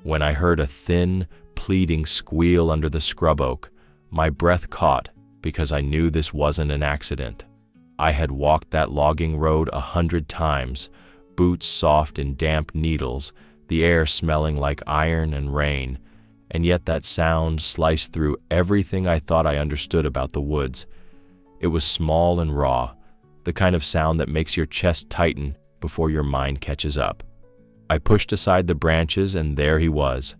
When I heard a thin, pleading squeal under the scrub oak, my breath caught because I knew this wasn't an accident. I had walked that logging road 100 times, boots soft in damp needles, the air smelling like iron and rain, and yet that sound sliced through everything I thought I understood about the woods. It was small and raw, the kind of sound that makes your chest tighten before your mind catches up. I pushed aside the branches, and there he was,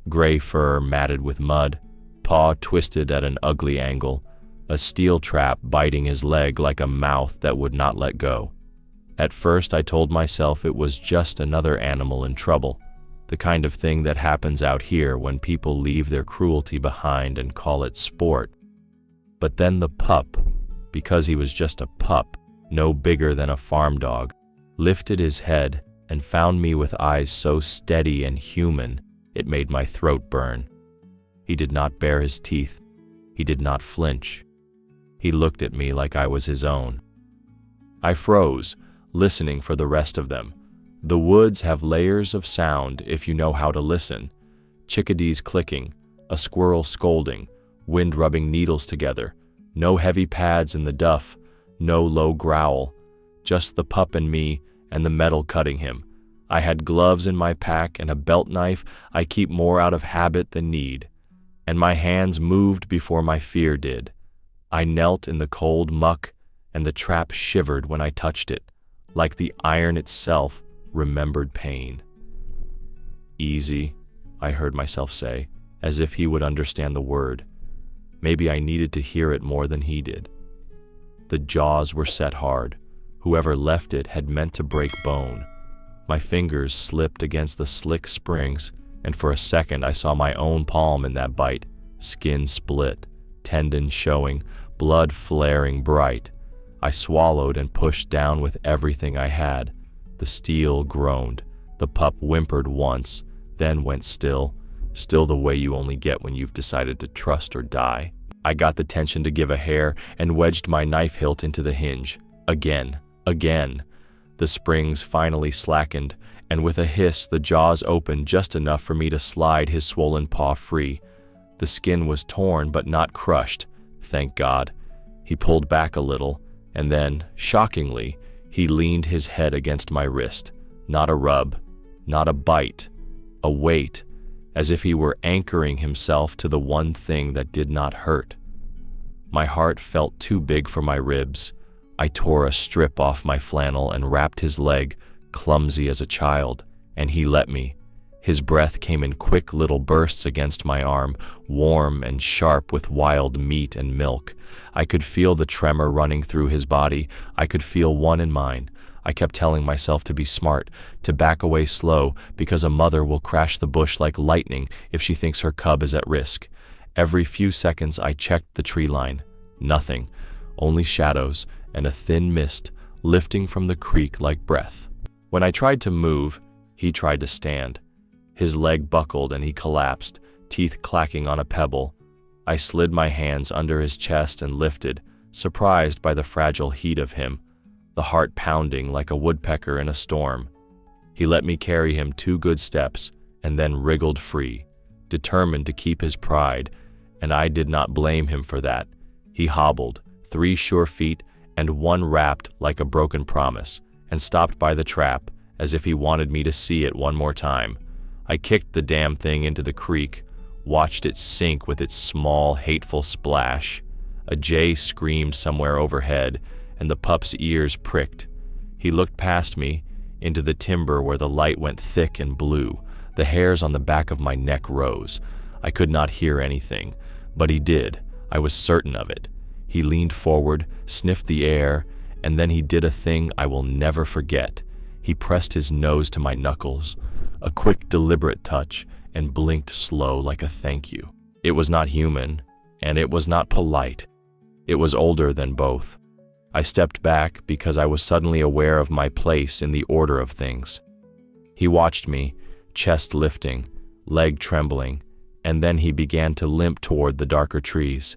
gray fur matted with mud, paw twisted at an ugly angle, a steel trap biting his leg like a mouth that would not let go. At first I told myself it was just another animal in trouble, the kind of thing that happens out here when people leave their cruelty behind and call it sport. But then the pup, because he was just a pup, no bigger than a farm dog, lifted his head and found me with eyes so steady and human it made my throat burn. He did not bare his teeth. He did not flinch. He looked at me like I was his own. I froze, listening for the rest of them. The woods have layers of sound if you know how to listen. Chickadees clicking, a squirrel scolding, wind rubbing needles together, no heavy pads in the duff, no low growl, just the pup and me and the metal cutting him. I had gloves in my pack and a belt knife I keep more out of habit than need, and my hands moved before my fear did. I knelt in the cold muck, and the trap shivered when I touched it, like the iron itself remembered pain. Easy, I heard myself say, as if he would understand the word. Maybe I needed to hear it more than he did. The jaws were set hard. Whoever left it had meant to break bone. My fingers slipped against the slick springs, and for a second I saw my own palm in that bite, skin split, tendons showing, blood flaring bright. I swallowed and pushed down with everything I had. The steel groaned. The pup whimpered once, then went still the way you only get when you've decided to trust or die. I got the tension to give a hair and wedged my knife hilt into the hinge. Again. The springs finally slackened, and with a hiss the jaws opened just enough for me to slide his swollen paw free. The skin was torn but not crushed, thank God. He pulled back a little, and then, shockingly, he leaned his head against my wrist. Not a rub, not a bite, a weight, as if he were anchoring himself to the one thing that did not hurt. My heart felt too big for my ribs. I tore a strip off my flannel and wrapped his leg, clumsy as a child, and he let me. His breath came in quick little bursts against my arm, warm and sharp with wild meat and milk. I could feel the tremor running through his body. I could feel one in mine. I kept telling myself to be smart, to back away slow, because a mother will crash the bush like lightning if she thinks her cub is at risk. Every few seconds I checked the tree line. Nothing, only shadows and a thin mist lifting from the creek like breath. When I tried to move, he tried to stand. His leg buckled and he collapsed, teeth clacking on a pebble. I slid my hands under his chest and lifted, surprised by the fragile heat of him, the heart pounding like a woodpecker in a storm. He let me carry him 2 good steps and then wriggled free, determined to keep his pride, and I did not blame him for that. He hobbled, 3 sure feet and 1 wrapped like a broken promise, and stopped by the trap as if he wanted me to see it one more time. I kicked the damn thing into the creek, watched it sink with its small, hateful splash. A jay screamed somewhere overhead, and the pup's ears pricked. He looked past me, into the timber where the light went thick and blue. The hairs on the back of my neck rose. I could not hear anything, but he did. I was certain of it. He leaned forward, sniffed the air, and then he did a thing I will never forget. He pressed his nose to my knuckles, a quick, deliberate touch, and blinked slow like a thank you. It was not human, and it was not polite. It was older than both. I stepped back because I was suddenly aware of my place in the order of things. He watched me, chest lifting, leg trembling, and then he began to limp toward the darker trees.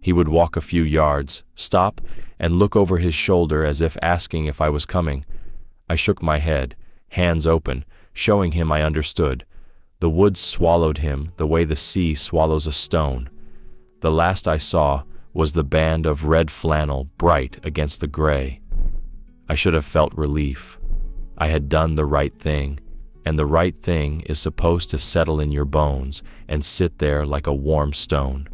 He would walk a few yards, stop, and look over his shoulder as if asking if I was coming. I shook my head, hands open, showing him I understood. The woods swallowed him the way the sea swallows a stone. The last I saw was the band of red flannel bright against the gray. I should have felt relief. I had done the right thing, and the right thing is supposed to settle in your bones and sit there like a warm stone.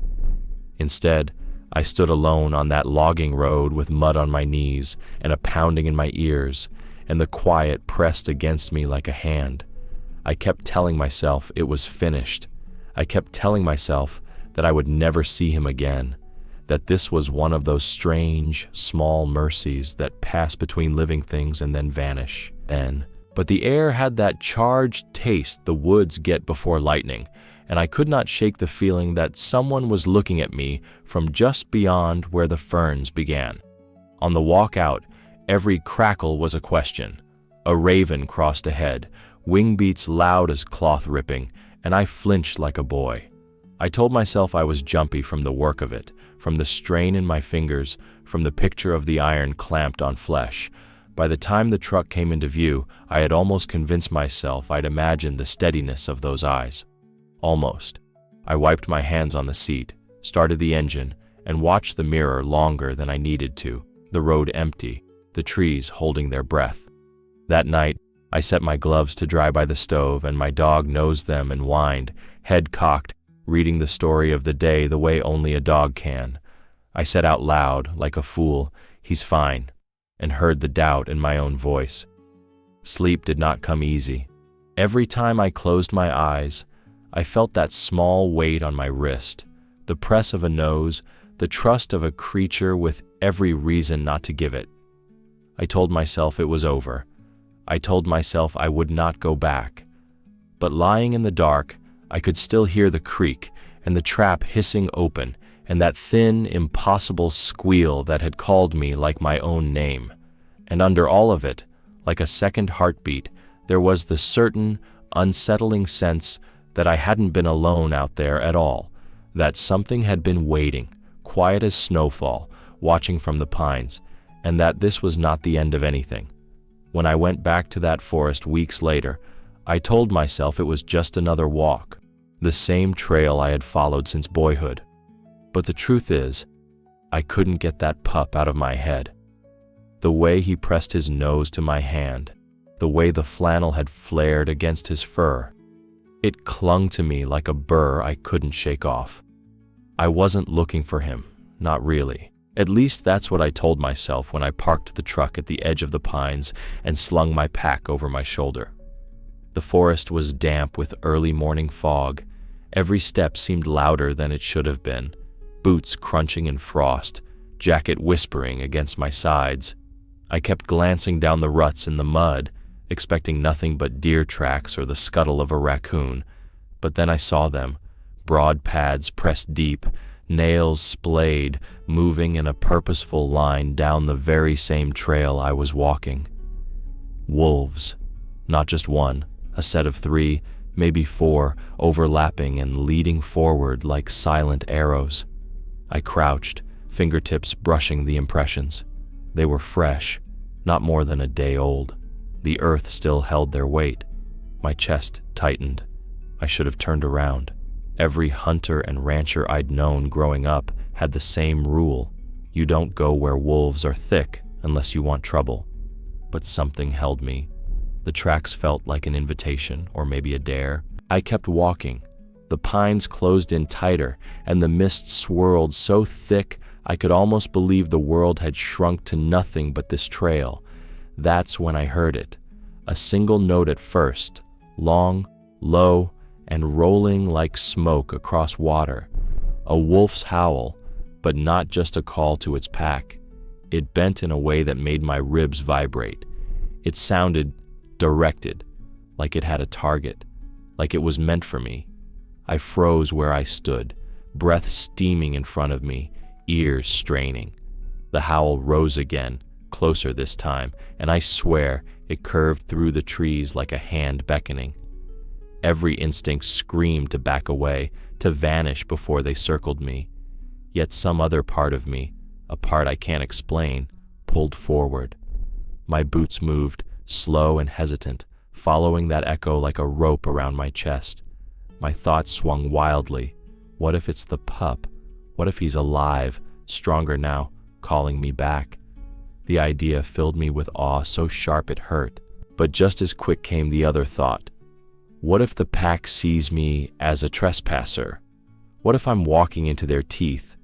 Instead, I stood alone on that logging road with mud on my knees and a pounding in my ears, and the quiet pressed against me like a hand. I kept telling myself it was finished. I kept telling myself that I would never see him again, that this was one of those strange, small mercies that pass between living things and then vanish. But the air had that charged taste the woods get before lightning, and I could not shake the feeling that someone was looking at me from just beyond where the ferns began. On the walk out, every crackle was a question. A raven crossed ahead, wing beats loud as cloth ripping, and I flinched like a boy. I told myself I was jumpy from the work of it, from the strain in my fingers, from the picture of the iron clamped on flesh. By the time the truck came into view, I had almost convinced myself I'd imagined the steadiness of those eyes. Almost. I wiped my hands on the seat, started the engine, and watched the mirror longer than I needed to, the road empty, the trees holding their breath. That night, I set my gloves to dry by the stove, and my dog nosed them and whined, head cocked, reading the story of the day the way only a dog can. I said out loud, like a fool, "He's fine," and heard the doubt in my own voice. Sleep did not come easy. Every time I closed my eyes, I felt that small weight on my wrist, the press of a nose, the trust of a creature with every reason not to give it. I told myself it was over. I told myself I would not go back. But lying in the dark, I could still hear the creak and the trap hissing open and that thin, impossible squeal that had called me like my own name. And under all of it, like a second heartbeat, there was the certain, unsettling sense that I hadn't been alone out there at all, that something had been waiting, quiet as snowfall, watching from the pines, and that this was not the end of anything. When I went back to that forest weeks later, I told myself it was just another walk, the same trail I had followed since boyhood. But the truth is, I couldn't get that pup out of my head. The way he pressed his nose to my hand, the way the flannel had flared against his fur, it clung to me like a burr I couldn't shake off. I wasn't looking for him, not really. At least that's what I told myself when I parked the truck at the edge of the pines and slung my pack over my shoulder. The forest was damp with early morning fog. Every step seemed louder than it should have been, boots crunching in frost, jacket whispering against my sides. I kept glancing down the ruts in the mud, expecting nothing but deer tracks or the scuttle of a raccoon, but then I saw them, broad pads pressed deep, nails splayed, moving in a purposeful line down the very same trail I was walking. Wolves. Not just one, a set of 3, maybe 4, overlapping and leading forward like silent arrows. I crouched, fingertips brushing the impressions. They were fresh, not more than a day old. The earth still held their weight. My chest tightened. I should have turned around. Every hunter and rancher I'd known growing up had the same rule. You don't go where wolves are thick unless you want trouble. But something held me. The tracks felt like an invitation, or maybe a dare. I kept walking. The pines closed in tighter, and the mist swirled so thick I could almost believe the world had shrunk to nothing but this trail. That's when I heard it. A single note at first, long, low, and rolling like smoke across water. A wolf's howl, but not just a call to its pack. It bent in a way that made my ribs vibrate. It sounded directed, like it had a target, like it was meant for me. I froze where I stood, breath steaming in front of me, ears straining. The howl rose again, closer this time, and I swear it curved through the trees like a hand beckoning. Every instinct screamed to back away, to vanish before they circled me. Yet some other part of me, a part I can't explain, pulled forward. My boots moved, slow and hesitant, following that echo like a rope around my chest. My thoughts swung wildly. What if it's the pup? What if he's alive, stronger now, calling me back? The idea filled me with awe so sharp it hurt. But just as quick came the other thought. What if the pack sees me as a trespasser? What if I'm walking into their teeth?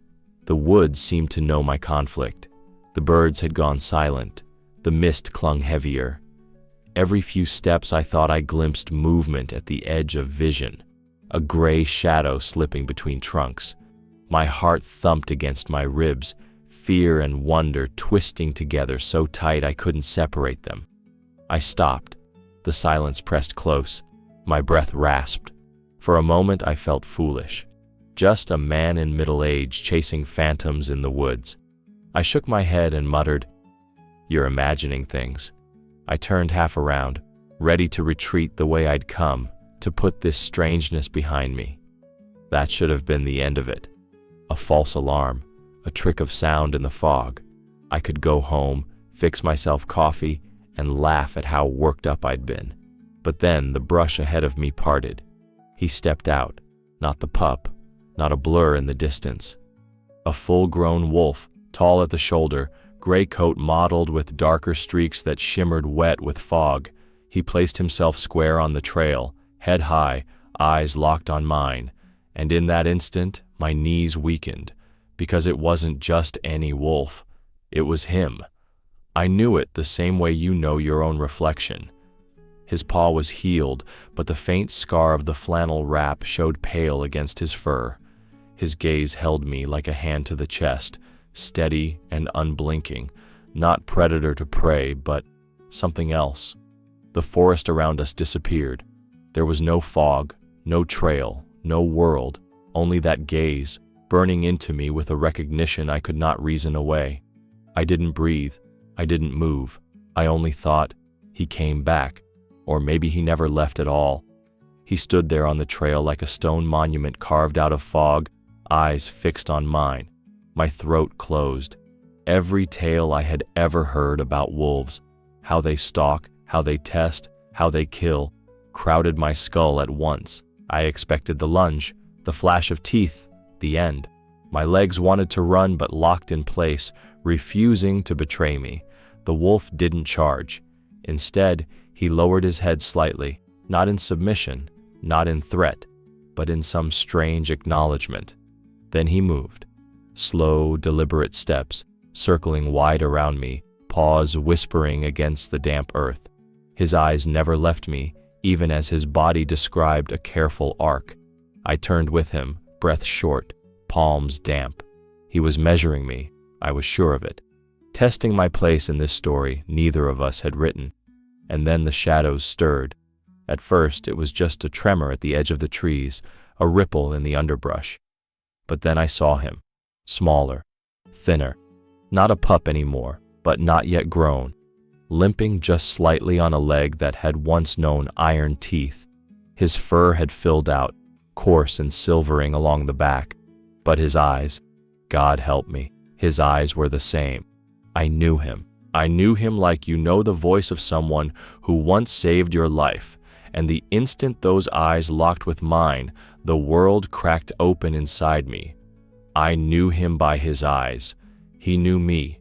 The woods seemed to know my conflict. The birds had gone silent. The mist clung heavier. Every few steps I thought I glimpsed movement at the edge of vision, a gray shadow slipping between trunks. My heart thumped against my ribs, fear and wonder twisting together so tight I couldn't separate them. I stopped. The silence pressed close. My breath rasped. For a moment I felt foolish. Just a man in middle age chasing phantoms in the woods. I shook my head and muttered, "You're imagining things." I turned half around, ready to retreat the way I'd come, to put this strangeness behind me. That should have been the end of it. A false alarm, a trick of sound in the fog. I could go home, fix myself coffee, and laugh at how worked up I'd been. But then the brush ahead of me parted. He stepped out, not the pup, not a blur in the distance. A full-grown wolf, tall at the shoulder, gray coat mottled with darker streaks that shimmered wet with fog. He placed himself square on the trail, head high, eyes locked on mine, and in that instant my knees weakened, because it wasn't just any wolf. It was him. I knew it the same way you know your own reflection. His paw was healed, but the faint scar of the flannel wrap showed pale against his fur. His gaze held me like a hand to the chest, steady and unblinking, not predator to prey, but something else. The forest around us disappeared. There was no fog, no trail, no world, only that gaze, burning into me with a recognition I could not reason away. I didn't breathe. I didn't move. I only thought, he came back, or maybe he never left at all. He stood there on the trail like a stone monument carved out of fog, eyes fixed on mine. My throat closed. Every tale I had ever heard about wolves, how they stalk, how they test, how they kill, crowded my skull at once. I expected the lunge, the flash of teeth, the end. My legs wanted to run but locked in place, refusing to betray me. The wolf didn't charge. Instead, he lowered his head slightly, not in submission, not in threat, but in some strange acknowledgement. Then he moved. Slow, deliberate steps, circling wide around me, paws whispering against the damp earth. His eyes never left me, even as his body described a careful arc. I turned with him, breath short, palms damp. He was measuring me, I was sure of it. Testing my place in this story neither of us had written. And then the shadows stirred. At first it was just a tremor at the edge of the trees, a ripple in the underbrush. But then I saw him, smaller, thinner, not a pup anymore, but not yet grown, limping just slightly on a leg that had once known iron teeth. His fur had filled out, coarse and silvering along the back, but his eyes, God help me, his eyes were the same. I knew him. I knew him like you know the voice of someone who once saved your life, and the instant those eyes locked with mine, the world cracked open inside me. I knew him by his eyes. He knew me.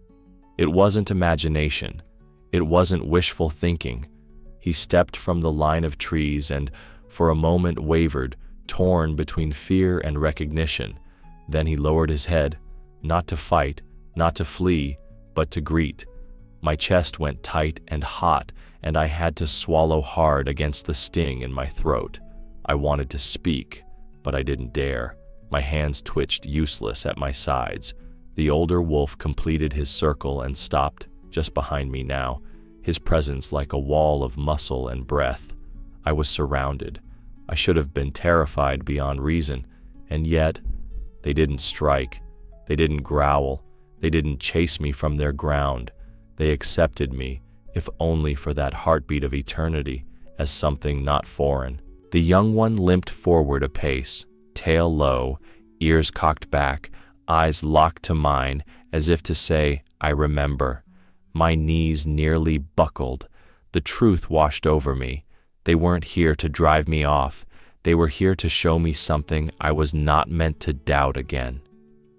It wasn't imagination. It wasn't wishful thinking. He stepped from the line of trees and, for a moment, wavered, torn between fear and recognition. Then he lowered his head, not to fight, not to flee, but to greet. My chest went tight and hot, and I had to swallow hard against the sting in my throat. I wanted to speak, but I didn't dare. My hands twitched useless at my sides. The older wolf completed his circle and stopped just behind me now, his presence like a wall of muscle and breath. I was surrounded. I should have been terrified beyond reason, and yet they didn't strike. They didn't growl. They didn't chase me from their ground. They accepted me, if only for that heartbeat of eternity, as something not foreign. The young one limped forward a pace, tail low, ears cocked back, eyes locked to mine, as if to say, I remember. My knees nearly buckled. The truth washed over me. They weren't here to drive me off. They were here to show me something I was not meant to doubt again.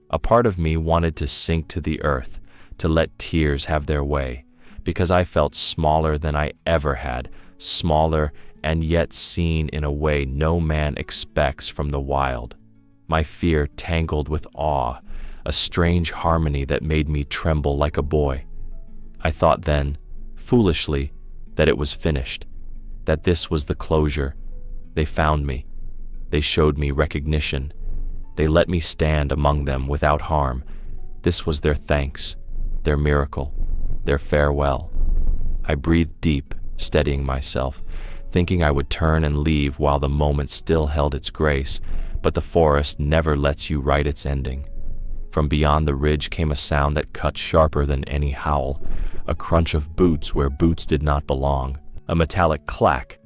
A part of me wanted to sink to the earth, to let tears have their way, because I felt smaller than I ever had, smaller and yet seen in a way no man expects from the wild. My fear tangled with awe, a strange harmony that made me tremble like a boy. I thought then, foolishly, that it was finished, that this was the closure. They found me. They showed me recognition. They let me stand among them without harm. This was their thanks, their miracle, their farewell. I breathed deep, steadying myself, thinking I would turn and leave while the moment still held its grace, but the forest never lets you write its ending. From beyond the ridge came a sound that cut sharper than any howl, a crunch of boots where boots did not belong, a metallic clack,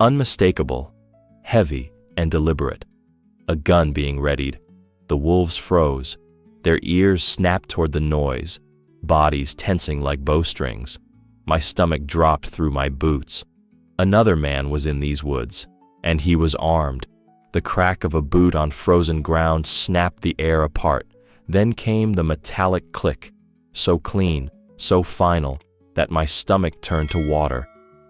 unmistakable, heavy and deliberate. A gun being readied. The wolves froze. Their ears snapped toward the noise, bodies tensing like bowstrings. My stomach dropped through my boots. Another man was in these woods, and he was armed. The crack of a boot on frozen ground snapped the air apart. Then came the metallic click, so clean, so final, that my stomach turned to water.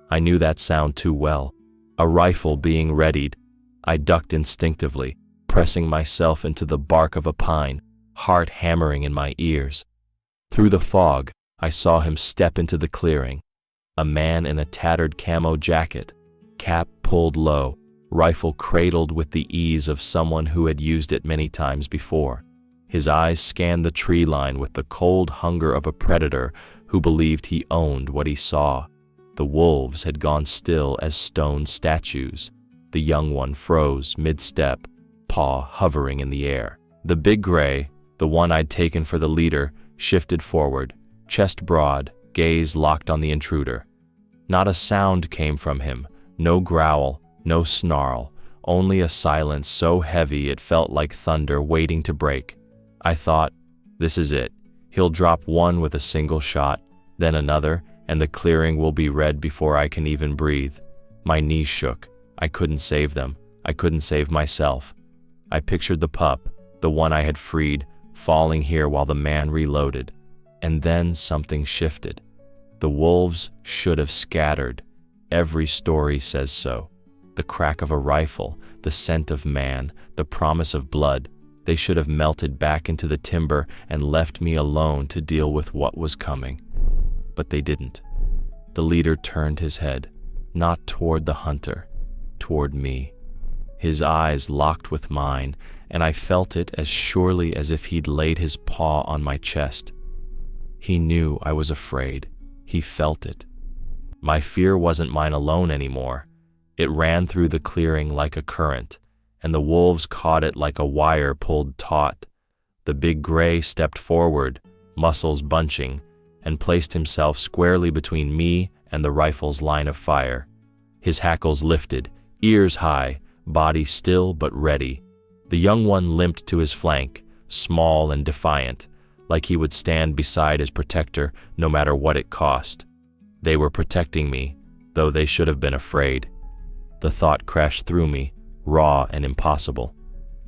I knew that sound too well. A rifle being readied. I ducked instinctively, pressing myself into the bark of a pine, heart hammering in my ears. Through the fog, I saw him step into the clearing. A man in a tattered camo jacket, cap pulled low, rifle cradled with the ease of someone who had used it many times before. His eyes scanned the tree line with the cold hunger of a predator who believed he owned what he saw. The wolves had gone still as stone statues. The young one froze mid-step, paw hovering in the air. The big gray, the one I'd taken for the leader, shifted forward, chest broad, gaze locked on the intruder. Not a sound came from him, no growl, no snarl, only a silence so heavy it felt like thunder waiting to break. I thought, this is it. He'll drop one with a single shot, then another, and the clearing will be red before I can even breathe. My knees shook. I couldn't save them. I couldn't save myself. I pictured the pup, the one I had freed, falling here while the man reloaded. And then something shifted. The wolves should have scattered. Every story says so. The crack of a rifle, the scent of man, the promise of blood. They should have melted back into the timber and left me alone to deal with what was coming. But they didn't. The leader turned his head, not toward the hunter, toward me. His eyes locked with mine, and I felt it as surely as if he'd laid his paw on my chest. He knew I was afraid. He felt it. My fear wasn't mine alone anymore. It ran through the clearing like a current, and the wolves caught it like a wire pulled taut. The big gray stepped forward, muscles bunching, and placed himself squarely between me and the rifle's line of fire. His hackles lifted, ears high, body still but ready. The young one limped to his flank, small and defiant, like he would stand beside his protector no matter what it cost. They were protecting me, though they should have been afraid. The thought crashed through me, raw and impossible.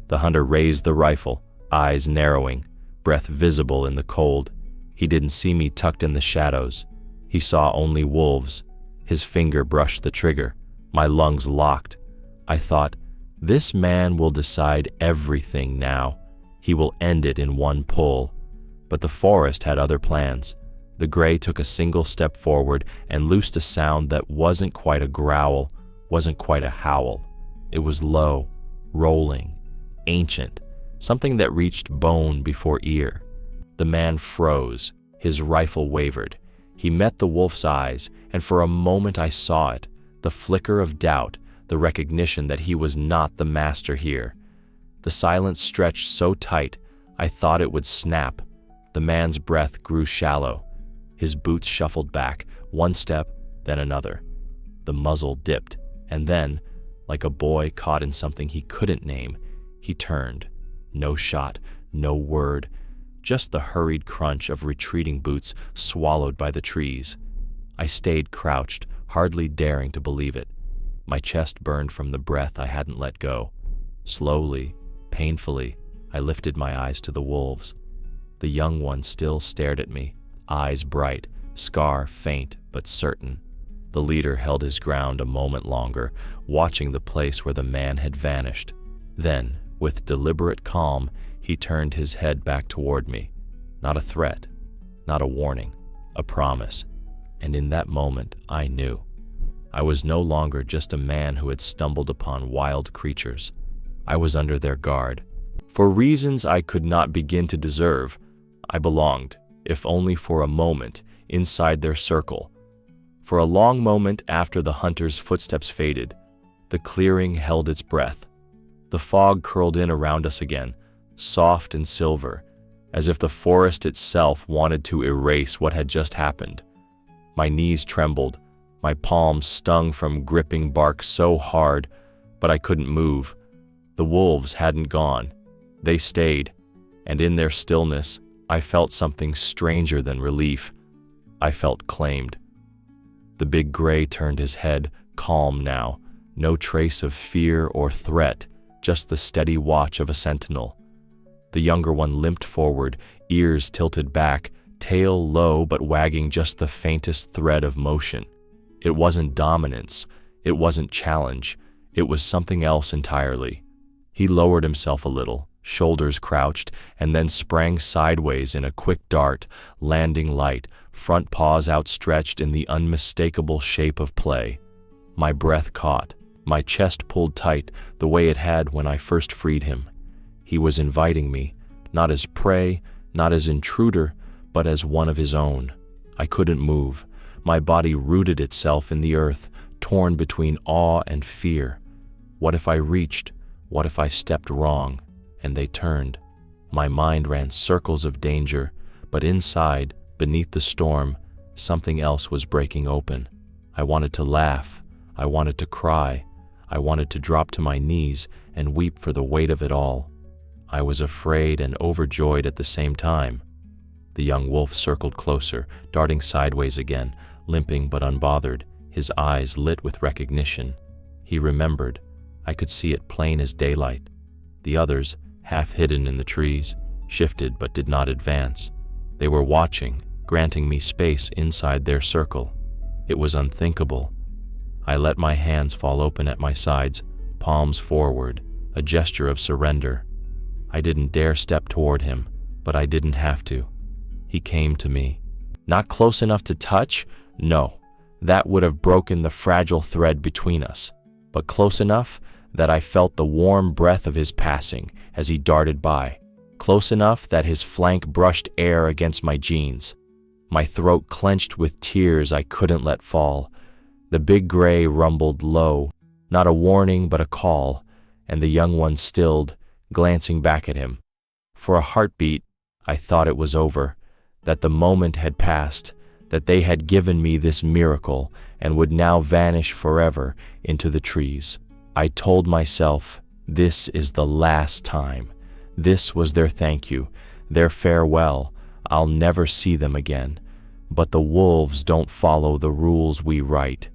The hunter raised the rifle, eyes narrowing, breath visible in the cold. He didn't see me tucked in the shadows. He saw only wolves. His finger brushed the trigger. My lungs locked. I thought, this man will decide everything now. He will end it in one pull. But the forest had other plans. The gray took a single step forward and loosed a sound that wasn't quite a growl, wasn't quite a howl. It was low, rolling, ancient, something that reached bone before ear. The man froze. His rifle wavered. He met the wolf's eyes, and for a moment I saw it, the flicker of doubt, the recognition that he was not the master here. The silence stretched so tight, I thought it would snap. The man's breath grew shallow. His boots shuffled back, one step, then another. The muzzle dipped, and then, like a boy caught in something he couldn't name, he turned. No shot, no word, just the hurried crunch of retreating boots swallowed by the trees. I stayed crouched, hardly daring to believe it. My chest burned from the breath I hadn't let go. Slowly, painfully, I lifted my eyes to the wolves. The young one still stared at me, eyes bright, scar faint but certain. The leader held his ground a moment longer, watching the place where the man had vanished. Then, with deliberate calm, he turned his head back toward me. Not a threat, not a warning, a promise. And in that moment, I knew. I was no longer just a man who had stumbled upon wild creatures. I was under their guard. For reasons I could not begin to deserve, I belonged, if only for a moment, inside their circle. For a long moment after the hunter's footsteps faded, the clearing held its breath. The fog curled in around us again, soft and silver, as if the forest itself wanted to erase what had just happened. My knees trembled, my palms stung from gripping bark so hard, but I couldn't move. The wolves hadn't gone. They stayed, and in their stillness, I felt something stranger than relief. I felt claimed. The big gray turned his head, calm now, no trace of fear or threat, just the steady watch of a sentinel. The younger one limped forward, ears tilted back, tail low but wagging just the faintest thread of motion. It wasn't dominance, it wasn't challenge, it was something else entirely. He lowered himself a little, shoulders crouched, and then sprang sideways in a quick dart, landing light, front paws outstretched in the unmistakable shape of play. My breath caught, my chest pulled tight the way it had when I first freed him. He was inviting me, not as prey, not as intruder, but as one of his own. I couldn't move. My body rooted itself in the earth, torn between awe and fear. What if I reached? What if I stepped wrong? And they turned. My mind ran circles of danger, but inside, beneath the storm, something else was breaking open. I wanted to laugh. I wanted to cry. I wanted to drop to my knees and weep for the weight of it all. I was afraid and overjoyed at the same time. The young wolf circled closer, darting sideways again, limping but unbothered, his eyes lit with recognition. He remembered. I could see it plain as daylight. The others, half hidden in the trees, shifted but did not advance. They were watching, granting me space inside their circle. It was unthinkable. I let my hands fall open at my sides, palms forward, a gesture of surrender. I didn't dare step toward him, but I didn't have to. He came to me. Not close enough to touch? No, that would have broken the fragile thread between us. But close enough that I felt the warm breath of his passing as he darted by. Close enough that his flank brushed air against my jeans. My throat clenched with tears I couldn't let fall. The big gray rumbled low, not a warning but a call, and the young one stilled, glancing back at him. For a heartbeat, I thought it was over, that the moment had passed, that they had given me this miracle and would now vanish forever into the trees. I told myself, this is the last time. This was their thank you, their farewell. I'll never see them again. But the wolves don't follow the rules we write.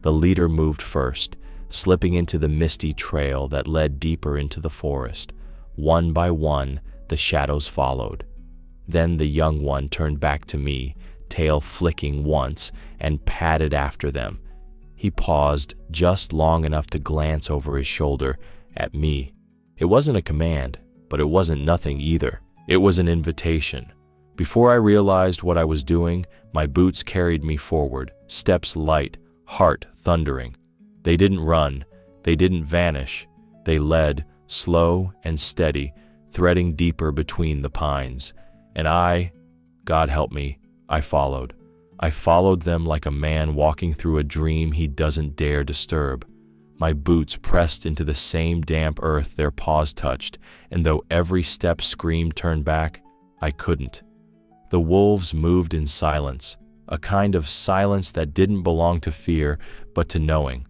The leader moved first, slipping into the misty trail that led deeper into the forest. One by one, the shadows followed. Then the young one turned back to me, tail flicking once, and padded after them. He paused just long enough to glance over his shoulder at me. It wasn't a command, but it wasn't nothing either. It was an invitation. Before I realized what I was doing, my boots carried me forward, steps light, heart thundering. They didn't run, they didn't vanish. They led, slow and steady, threading deeper between the pines. And I, God help me, I followed. I followed them like a man walking through a dream he doesn't dare disturb. My boots pressed into the same damp earth their paws touched, and though every step screamed turn back, I couldn't. The wolves moved in silence, a kind of silence that didn't belong to fear, but to knowing.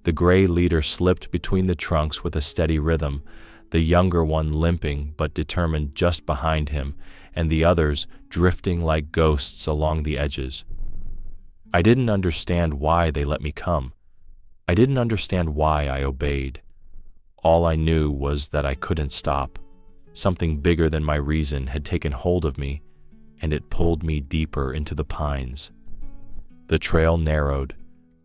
The gray leader slipped between the trunks with a steady rhythm, the younger one limping but determined just behind him, and the others drifting like ghosts along the edges. I didn't understand why they let me come. I didn't understand why I obeyed. All I knew was that I couldn't stop. Something bigger than my reason had taken hold of me, and it pulled me deeper into the pines. The trail narrowed,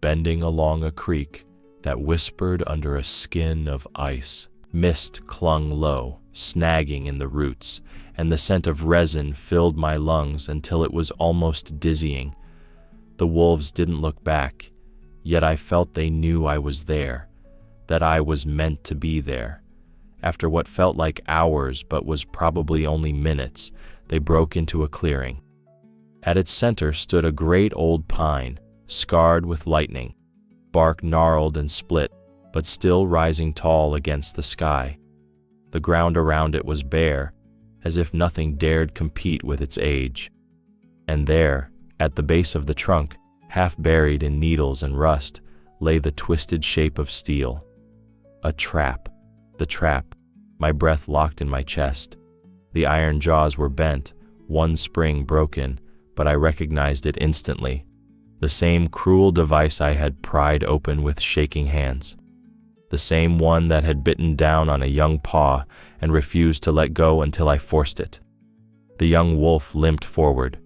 bending along a creek that whispered under a skin of ice. Mist clung low, snagging in the roots, and the scent of resin filled my lungs until it was almost dizzying. The wolves didn't look back, yet I felt they knew I was there, that I was meant to be there. After what felt like hours but was probably only minutes, they broke into a clearing. At its center stood a great old pine, scarred with lightning, bark gnarled and split, but still rising tall against the sky. The ground around it was bare, as if nothing dared compete with its age. And there, at the base of the trunk, half buried in needles and rust, lay the twisted shape of steel. A trap. The trap. My breath locked in my chest. The iron jaws were bent, one spring broken, but I recognized it instantly. The same cruel device I had pried open with shaking hands. The same one that had bitten down on a young paw and refused to let go until I forced it. The young wolf limped forward.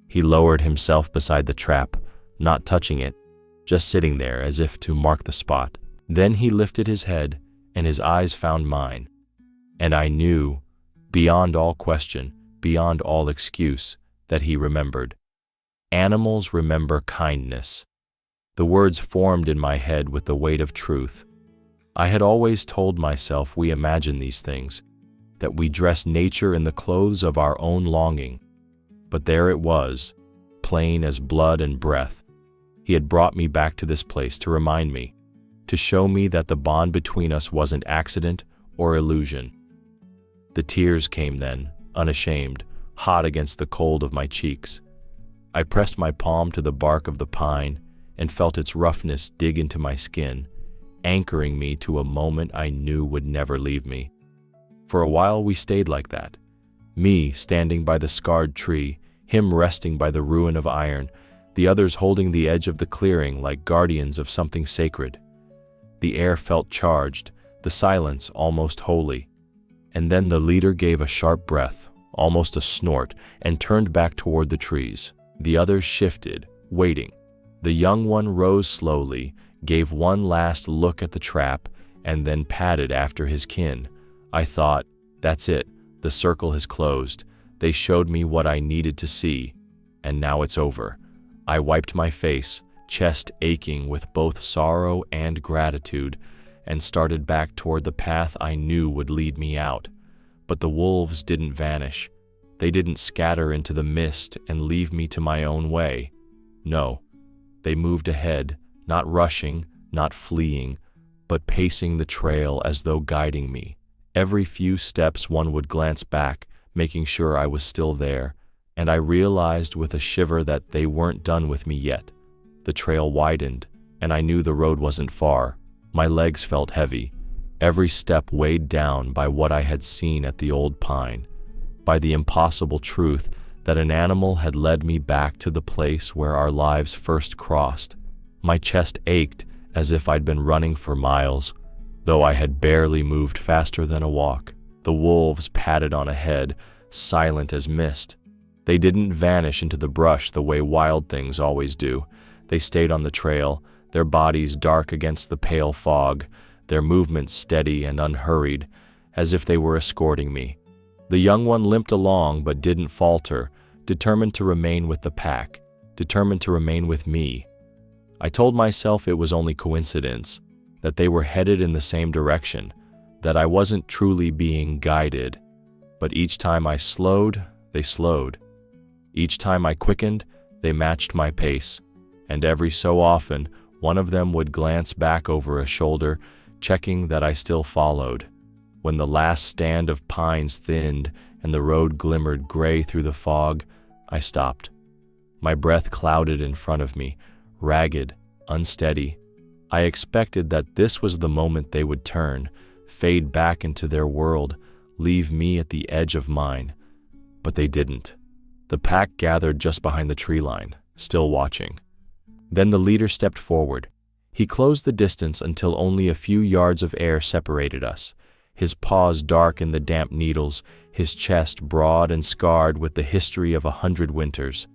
He lowered himself beside the trap, not touching it, just sitting there as if to mark the spot. Then he lifted his head, and his eyes found mine. And I knew, beyond all question, beyond all excuse, that he remembered. Animals remember kindness. The words formed in my head with the weight of truth. I had always told myself we imagine these things, that we dress nature in the clothes of our own longing. But there it was, plain as blood and breath. He had brought me back to this place to remind me, to show me that the bond between us wasn't accident or illusion. The tears came then, unashamed, hot against the cold of my cheeks. I pressed my palm to the bark of the pine and felt its roughness dig into my skin, anchoring me to a moment I knew would never leave me. For a while we stayed like that, me standing by the scarred tree, him resting by the ruin of iron, the others holding the edge of the clearing like guardians of something sacred. The air felt charged, the silence almost holy. And then the leader gave a sharp breath, almost a snort, and turned back toward the trees. The others shifted, waiting. The young one rose slowly, gave one last look at the trap, and then padded after his kin. I thought, that's it, the circle has closed. They showed me what I needed to see, and now it's over. I wiped my face, chest aching with both sorrow and gratitude, and started back toward the path I knew would lead me out. But the wolves didn't vanish. They didn't scatter into the mist and leave me to my own way. No, they moved ahead, not rushing, not fleeing, but pacing the trail as though guiding me. Every few steps one would glance back, making sure I was still there, and I realized with a shiver that they weren't done with me yet. The trail widened, and I knew the road wasn't far. My legs felt heavy, every step weighed down by what I had seen at the old pine, by the impossible truth that an animal had led me back to the place where our lives first crossed. My chest ached as if I'd been running for miles, though I had barely moved faster than a walk. The wolves padded on ahead, silent as mist. They didn't vanish into the brush the way wild things always do. They stayed on the trail, their bodies dark against the pale fog, their movements steady and unhurried, as if they were escorting me. The young one limped along but didn't falter, determined to remain with the pack, determined to remain with me. I told myself it was only coincidence, that they were headed in the same direction, that I wasn't truly being guided. But each time I slowed, they slowed. Each time I quickened, they matched my pace, and every so often, one of them would glance back over a shoulder, checking that I still followed. When the last stand of pines thinned and the road glimmered gray through the fog, I stopped. My breath clouded in front of me, ragged, unsteady. I expected that this was the moment they would turn, fade back into their world, leave me at the edge of mine. But they didn't. The pack gathered just behind the tree line, still watching. Then the leader stepped forward. He closed the distance until only a few yards of air separated us, his paws dark in the damp needles, his chest broad and scarred with the history of 100 winters.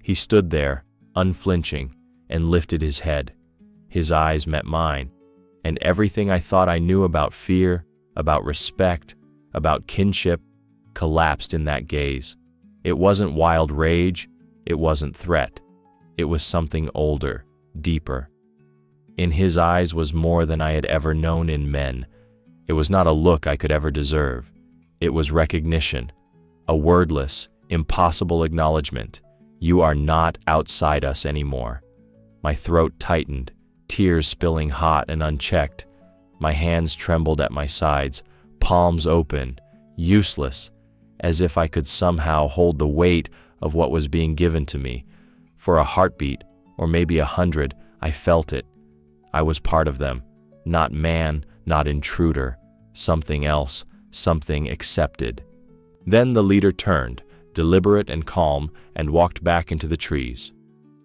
He stood there, unflinching, and lifted his head. His eyes met mine, and everything I thought I knew about fear, about respect, about kinship, collapsed in that gaze. It wasn't wild rage, it wasn't threat. It was something older, deeper. In his eyes was more than I had ever known in men. It was not a look I could ever deserve. It was recognition, a wordless, impossible acknowledgement. You are not outside us anymore. My throat tightened, tears spilling hot and unchecked. My hands trembled at my sides, palms open, useless, as if I could somehow hold the weight of what was being given to me. For a heartbeat, or maybe 100, I felt it. I was part of them, not man, not intruder, something else, something accepted. Then the leader turned, deliberate and calm, and walked back into the trees.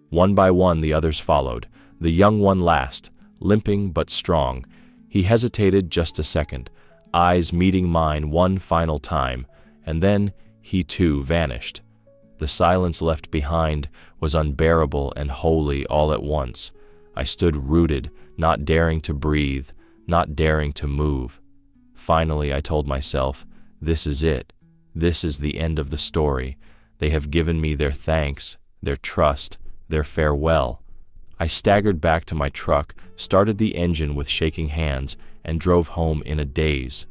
One by one the others followed, the young one last, limping but strong. He hesitated just a second, eyes meeting mine one final time, and then he too vanished. The silence left behind was unbearable and holy all at once. I stood rooted, not daring to breathe, not daring to move. Finally, I told myself, this is it. This is the end of the story. They have given me their thanks, their trust, their farewell. I staggered back to my truck, started the engine with shaking hands, and drove home in a daze.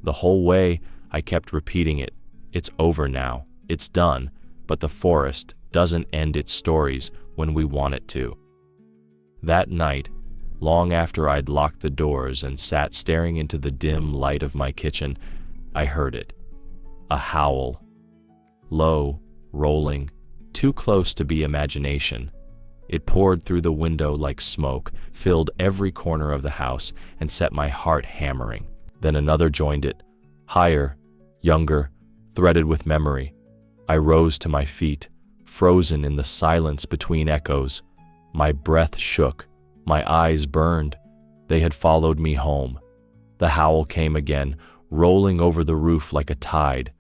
The whole way, I kept repeating it. It's over now. It's done. But the forest doesn't end its stories when we want it to. That night, long after I'd locked the doors and sat staring into the dim light of my kitchen, I heard it. A howl. Low, rolling, too close to be imagination. It poured through the window like smoke, filled every corner of the house, and set my heart hammering. Then another joined it, higher, younger, threaded with memory. I rose to my feet, frozen in the silence between echoes. My breath shook, my eyes burned. They had followed me home. The howl came again, rolling over the roof like a tide.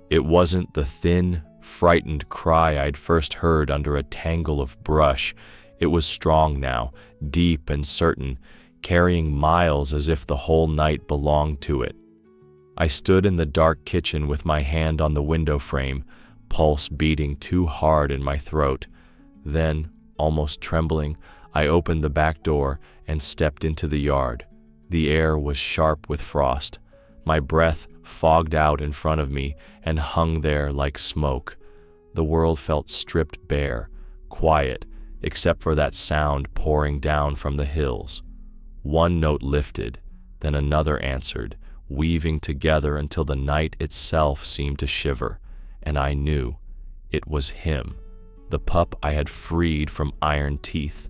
It wasn't the thin, frightened cry I'd first heard under a tangle of brush. It was strong now, deep and certain, carrying miles as if the whole night belonged to it. I stood in the dark kitchen with my hand on the window frame, pulse beating too hard in my throat. Then, almost trembling, I opened the back door and stepped into the yard. The air was sharp with frost. My breath fogged out in front of me and hung there like smoke. The world felt stripped bare, quiet, except for that sound pouring down from the hills. One note lifted, then another answered, weaving together until the night itself seemed to shiver, and I knew it was him, the pup I had freed from iron teeth,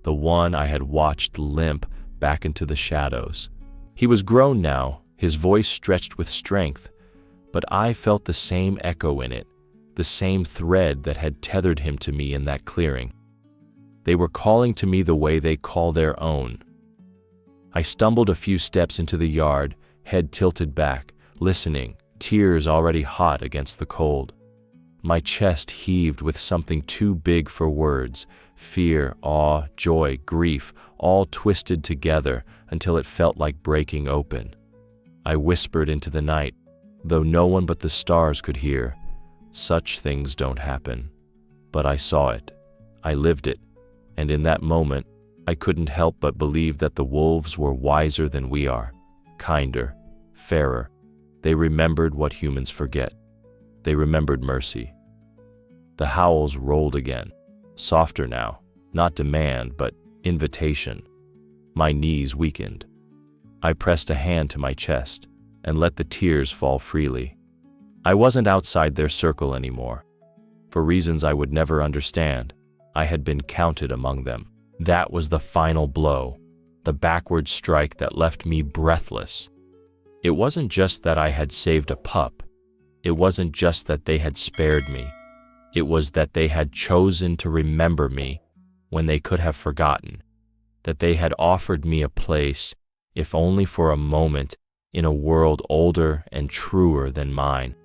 the one I had watched limp back into the shadows. He was grown now, his voice stretched with strength, but I felt the same echo in it, the same thread that had tethered him to me in that clearing. They were calling to me the way they call their own. I stumbled a few steps into the yard, head tilted back, listening, tears already hot against the cold. My chest heaved with something too big for words, fear, awe, joy, grief, all twisted together until it felt like breaking open. I whispered into the night, though no one but the stars could hear, "Such things don't happen." But I saw it, I lived it, and in that moment, I couldn't help but believe that the wolves were wiser than we are, kinder, fairer. They remembered what humans forget. They remembered mercy. The howls rolled again, softer now, not demand, but invitation. My knees weakened. I pressed a hand to my chest and let the tears fall freely. I wasn't outside their circle anymore. For reasons I would never understand, I had been counted among them. That was the final blow, the backward strike that left me breathless. It wasn't just that I had saved a pup. It wasn't just that they had spared me. It was that they had chosen to remember me when they could have forgotten. that they had offered me a place, if only for a moment, in a world older and truer than mine.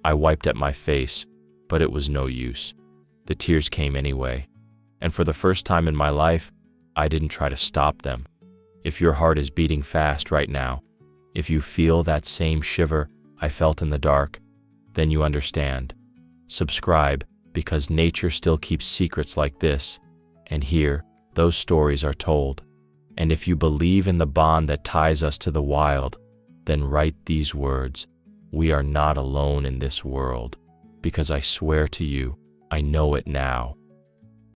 I wiped at my face, but it was no use. The tears came anyway, and for the first time in my life, I didn't try to stop them. If your heart is beating fast right now, if you feel that same shiver I felt in the dark, then you understand. Subscribe, because nature still keeps secrets like this, and here, those stories are told. And if you believe in the bond that ties us to the wild, then write these words: we are not alone in this world, because I swear to you, I know it now.